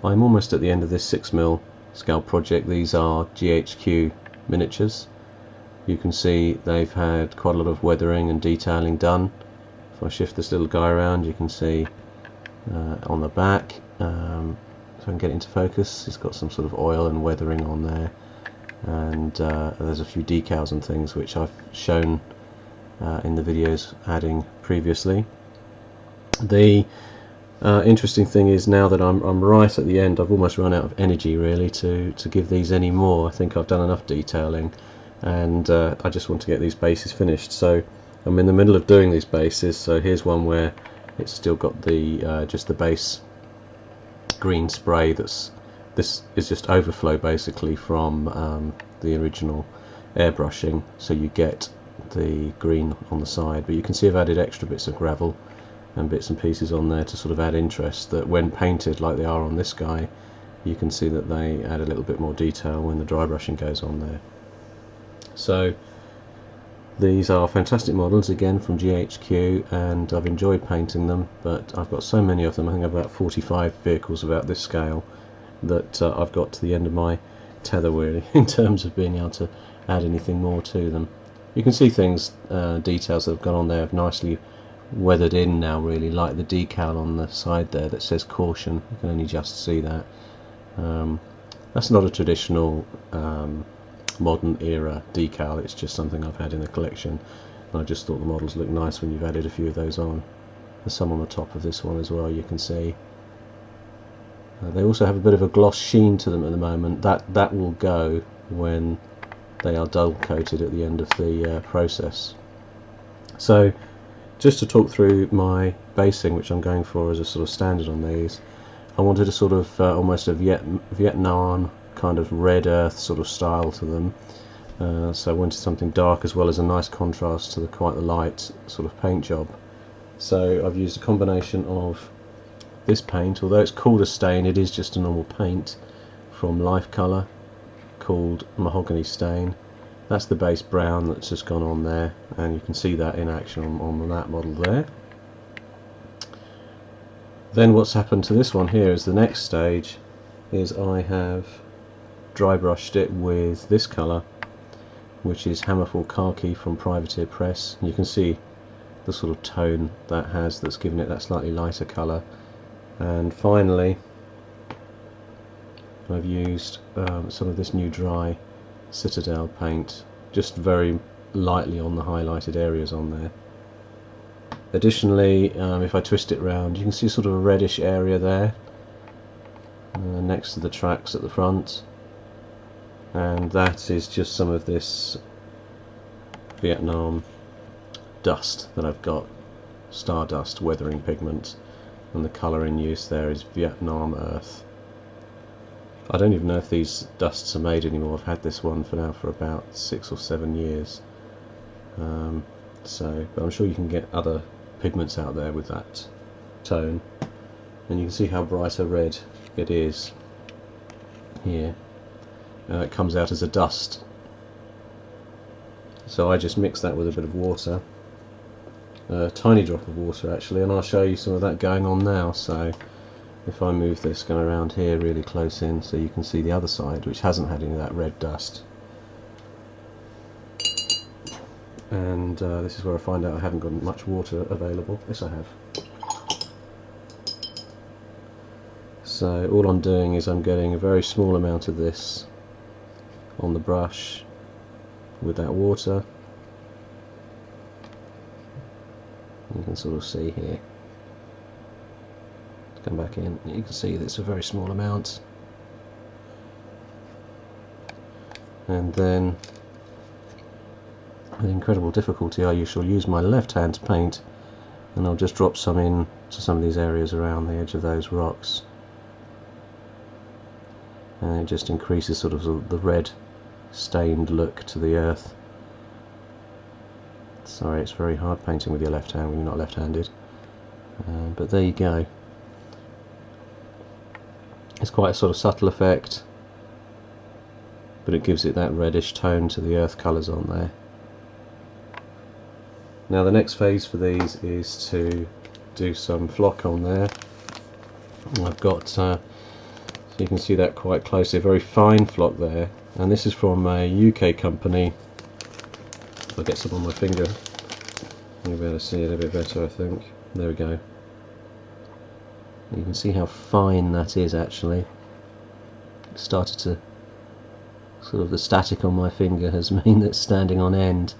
I'm almost at the end of this 6mm scale project. These are GHQ miniatures. You can see they've had quite a lot of weathering and detailing done. If I shift this little guy around, you can see on the back, so I can get it into focus, it's got some sort of oil and weathering on there, and there's a few decals and things which I've shown in the videos adding previously. The interesting thing is, now that I'm right at the end, I've almost run out of energy really to give these any more. I think I've done enough detailing, and I just want to get these bases finished. So I'm in the middle of doing these bases. So here's one where it's still got the just the base green spray. This is just overflow basically from the original airbrushing, so you get the green on the side, but you can see I've added extra bits of gravel and bits and pieces on there to sort of add interest, that when painted like they are on this guy, you can see that they add a little bit more detail when the dry brushing goes on there. So these are fantastic models, again from GHQ, and I've enjoyed painting them, but I've got so many of them. I think I've about 45 vehicles about this scale, that I've got to the end of my tether really in terms of being able to add anything more to them. You can see things, details that have gone on there have nicely weathered in now really, like the decal on the side there that says caution. You can only just see that. That's not a traditional modern era decal, it's just something I've had in the collection, and I just thought the models look nice when you've added a few of those on. There's some on the top of this one as well, you can see. They also have a bit of a gloss sheen to them at the moment. That will go when they are dull coated at the end of the process. So just to talk through my basing, which I'm going for as a sort of standard on these, I wanted a sort of almost a Vietnam kind of red earth sort of style to them. So I wanted something dark as well as a nice contrast to the quite the light sort of paint job. So I've used a combination of this paint. Although it's called a stain, it is just a normal paint from Lifecolor called Mahogany Stain. That's the base brown that's just gone on there, and you can see that in action on that model there. Then what's happened to this one here is the next stage is I have dry brushed it with this colour, which is Hammerfall Khaki from Privateer Press. You can see the sort of tone that has, that's given it that slightly lighter colour. And finally I've used some of this new dry Citadel paint, just very lightly on the highlighted areas on there. Additionally, if I twist it round, you can see sort of a reddish area there next to the tracks at the front, and that is just some of this Vietnam dust that I've got, stardust weathering pigment, and the colour in use there is Vietnam Earth. I don't even know if these dusts are made anymore. I've had this one for about 6 or 7 years. But I'm sure you can get other pigments out there with that tone, and you can see how bright a red it is here. It comes out as a dust. So I just mix that with a bit of water, a tiny drop of water actually, and I'll show you some of that going on now. So if I move this going around here really close in, so you can see the other side, which hasn't had any of that red dust. And this is where I find out I haven't got much water available. Yes, I have. So all I'm doing is I'm getting a very small amount of this on the brush with that water. You can sort of see here. Come back in, you can see that it's a very small amount, and then with incredible difficulty I shall use my left hand to paint, and I'll just drop some in to some of these areas around the edge of those rocks, and it just increases sort of the red stained look to the earth. Sorry, it's very hard painting with your left hand when you're not left-handed, but there you go. It's quite a sort of subtle effect, but it gives it that reddish tone to the earth colours on there. Now the next phase for these is to do some flock on there. I've got So you can see that quite closely, a very fine flock there, and this is from a UK company. If I get some on my finger, you'll be able to see it a bit better, I think. There we go. You can see how fine that is actually. It started to sort of, the static on my finger has meant that it's standing on end,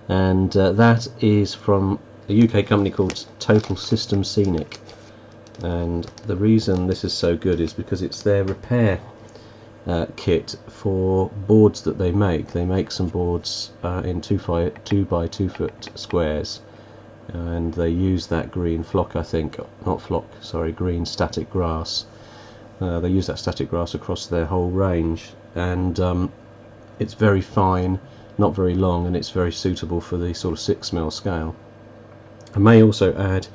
and that is from a UK company called Total System Scenic. And the reason this is so good is because it's their repair kit for boards that they make. They make some boards in 2 by 2 foot squares, and they use that green flock, I think, not flock, sorry, green static grass. They use that static grass across their whole range, and it's very fine, not very long, and it's very suitable for the sort of 6mm scale. I may also add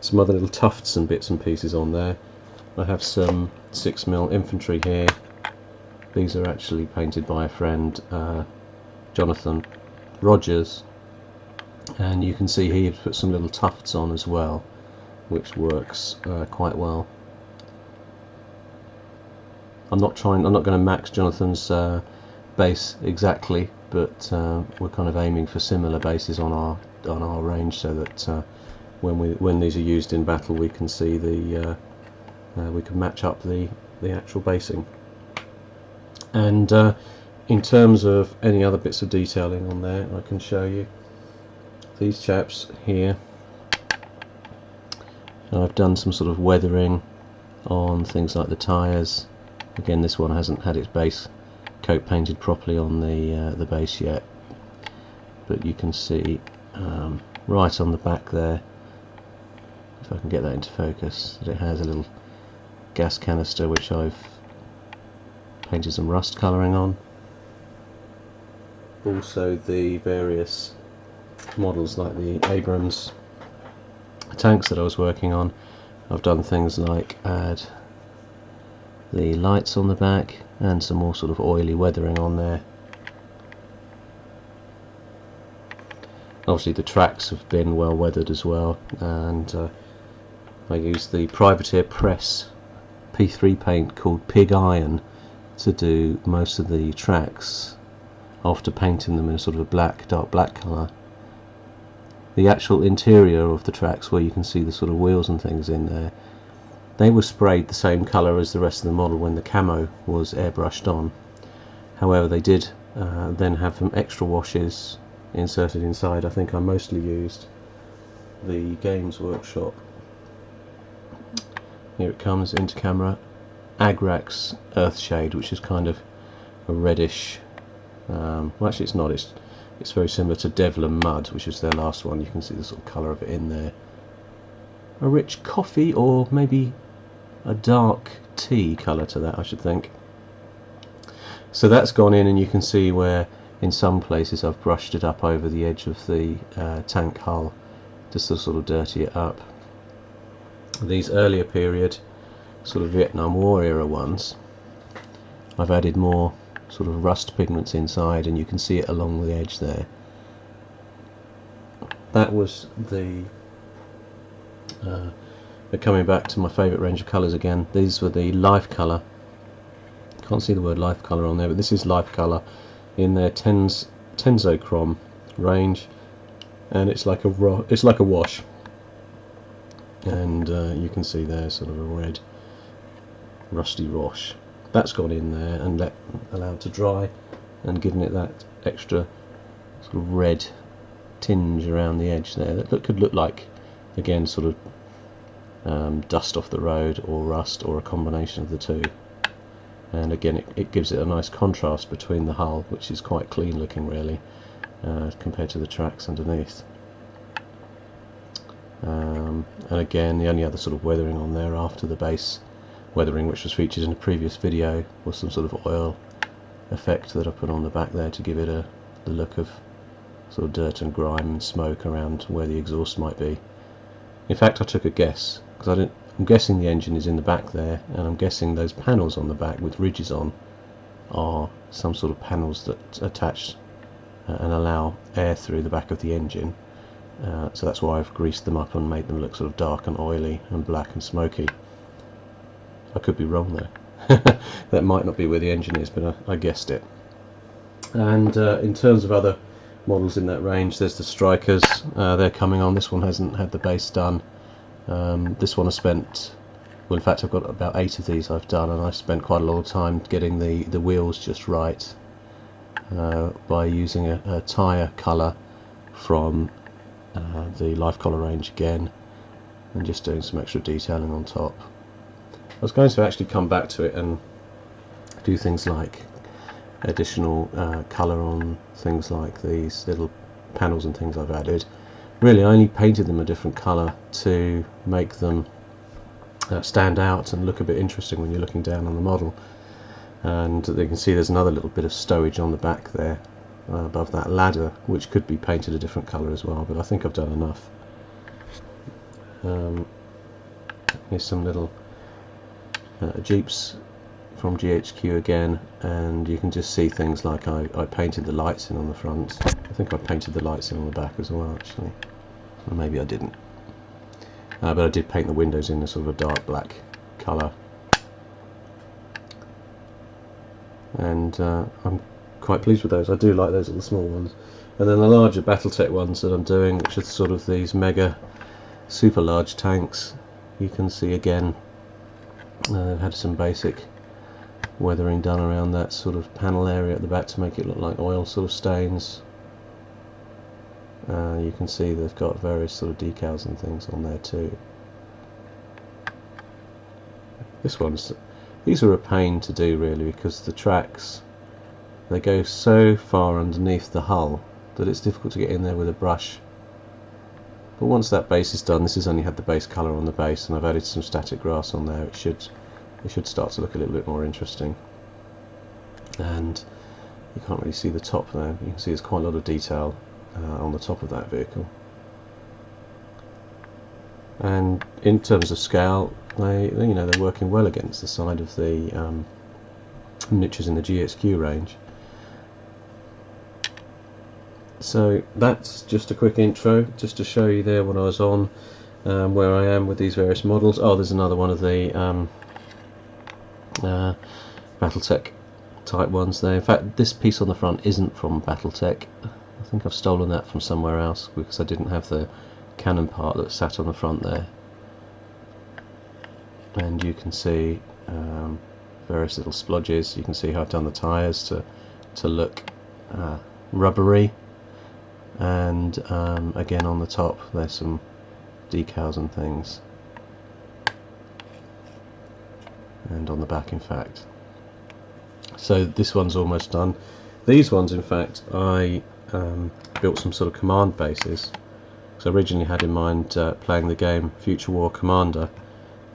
some other little tufts and bits and pieces on there. I have some 6mm infantry here. These are actually painted by a friend, Jonathan Rogers, and you can see here he's put some little tufts on as well, which works quite well. I'm not going to match Jonathan's base exactly, but we're kind of aiming for similar bases on our range, so that when these are used in battle, we can see we can match up the actual basing. And in terms of any other bits of detailing on there, I can show you these chaps here. I've done some sort of weathering on things like the tyres. Again, this one hasn't had its base coat painted properly on the base yet, but you can see right on the back there, if I can get that into focus, that it has a little gas canister which I've painted some rust colouring on. Also the various models like the Abrams tanks that I was working on, I've done things like add the lights on the back and some more sort of oily weathering on there. Obviously the tracks have been well weathered as well, and I used the Privateer Press P3 paint called Pig Iron to do most of the tracks after painting them in a sort of a dark black colour. The actual interior of the tracks, where you can see the sort of wheels and things in there, they were sprayed the same colour as the rest of the model when the camo was airbrushed on. However, they did then have some extra washes inserted inside. I think I mostly used the Games Workshop. Here it comes into camera. Agrax Earthshade, which is kind of a reddish, well actually it's not, it's very similar to Devlin Mud, which is their last one. You can see the sort of colour of it in there. A rich coffee, or maybe a dark tea colour to that, I should think. So that's gone in, and you can see where in some places I've brushed it up over the edge of the tank hull just to sort of dirty it up. These earlier period sort of Vietnam War era ones, I've added more sort of rust pigments inside, and you can see it along the edge there. That was the coming back to my favourite range of colours again. These were the lifecolor. Can't see the word lifecolor on there, but this is lifecolor in their Tensochrome range, and it's like a wash. And you can see there sort of a red rusty wash. That's gone in there and allowed to dry, and given it that extra sort of red tinge around the edge there that could look like, again, sort of dust off the road or rust, or a combination of the two. And again, it gives it a nice contrast between the hull, which is quite clean looking really, compared to the tracks underneath. And again, the only other sort of weathering on there after the base weathering, which was featured in a previous video, was some sort of oil effect that I put on the back there to give it the look of sort of dirt and grime and smoke around where the exhaust might be. In fact, I took a guess, because I'm guessing the engine is in the back there, and I'm guessing those panels on the back with ridges on are some sort of panels that attach and allow air through the back of the engine. So that's why I've greased them up and made them look sort of dark and oily and black and smoky. I could be wrong That might not be where the engine is, but I guessed it. And in terms of other models in that range, there's the Strikers. They're coming on. This one hasn't had the base done. This one I spent, well, in fact I've got about 8 of these I've done, and I spent quite a lot of time getting the wheels just right by using a tyre colour from the lifecolor range again, and just doing some extra detailing on top. I was going to actually come back to it and do things like additional colour on things like these little panels and things I've added. Really, I only painted them a different colour to make them stand out and look a bit interesting when you're looking down on the model. And you can see there's another little bit of stowage on the back there above that ladder, which could be painted a different colour as well, but I think I've done enough. Here's some little Jeeps from GHQ again, and you can just see things like I painted the lights in on the front. I think I painted the lights in on the back as well, actually. Or maybe I didn't. But I did paint the windows in a sort of a dark black colour. And I'm quite pleased with those. I do like those little small ones. And then the larger Battletech ones that I'm doing, which are sort of these mega super large tanks, you can see again I've had some basic weathering done around that sort of panel area at the back to make it look like oil sort of stains. You can see they've got various sort of decals and things on there too. These are a pain to do really, because the tracks, they go so far underneath the hull that it's difficult to get in there with a brush. But once that base is done, this has only had the base colour on the base, and I've added some static grass on there. It should start to look a little bit more interesting. And you can't really see the top there. You can see there's quite a lot of detail on the top of that vehicle. And in terms of scale, they're working well against the side of the miniatures in the GHQ range. So that's just a quick intro, just to show you there what I was on, where I am with these various models. Oh, there's another one of the Battletech type ones there. In fact, this piece on the front isn't from Battletech. I think I've stolen that from somewhere else, because I didn't have the cannon part that sat on the front there. And you can see various little splodges. You can see how I've done the tyres to look rubbery. And again on the top there's some decals and things, and on the back in fact. So this one's almost done. These ones in fact I built some sort of command bases, because I originally had in mind playing the game Future War Commander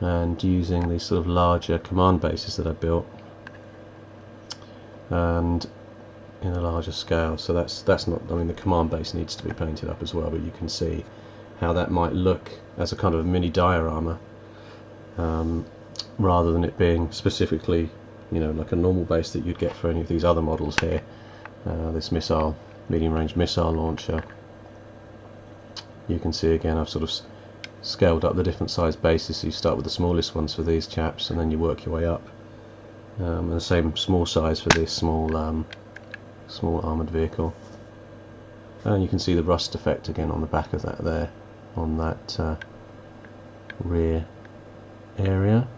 and using these sort of larger command bases that I built and in a larger scale. So that's not, I mean, the command base needs to be painted up as well, but you can see how that might look as a kind of mini diorama, rather than it being specifically, you know, like a normal base that you'd get for any of these other models here. This medium range missile launcher, you can see again I've sort of scaled up the different size bases. So you start with the smallest ones for these chaps, and then you work your way up, and the same small size for this small armoured vehicle. And you can see the rust effect again on the back of that there, on that rear area.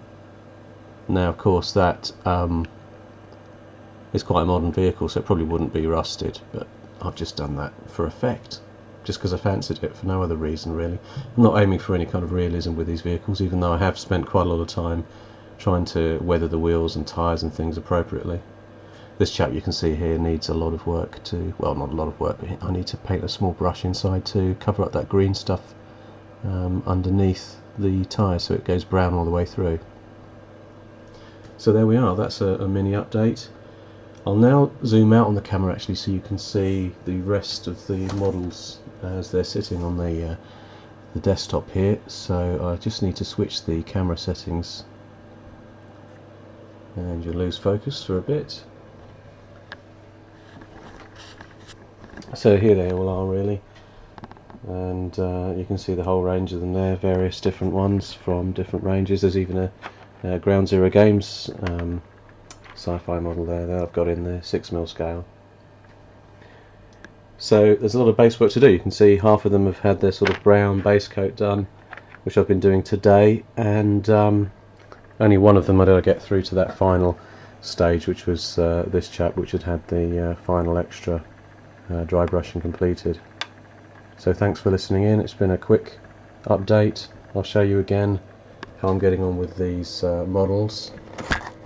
Now of course that is quite a modern vehicle, so it probably wouldn't be rusted, but I've just done that for effect, just because I fancied it, for no other reason really. I'm not aiming for any kind of realism with these vehicles, even though I have spent quite a lot of time trying to weather the wheels and tyres and things appropriately. This chap you can see here needs a lot of work to, well, not a lot of work, but I need to paint a small brush inside to cover up that green stuff underneath the tyre, so it goes brown all the way through. So there we are, that's a mini update. I'll now zoom out on the camera actually, so you can see the rest of the models as they're sitting on the desktop here. So I just need to switch the camera settings, and you'll lose focus for a bit. So here they all are really, and you can see the whole range of them there, various different ones from different ranges. There's even a Ground Zero Games sci-fi model there that I've got in the 6mm scale. So there's a lot of base work to do. You can see half of them have had their sort of brown base coat done, which I've been doing today, and only one of them I did get through to that final stage, which was this chap, which had had the final extra dry brushing completed. So thanks for listening in. It's been a quick update. I'll show you again how I'm getting on with these models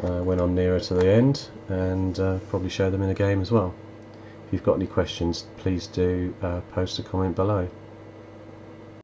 when I'm nearer to the end, and probably show them in a game as well. If you've got any questions, please do post a comment below.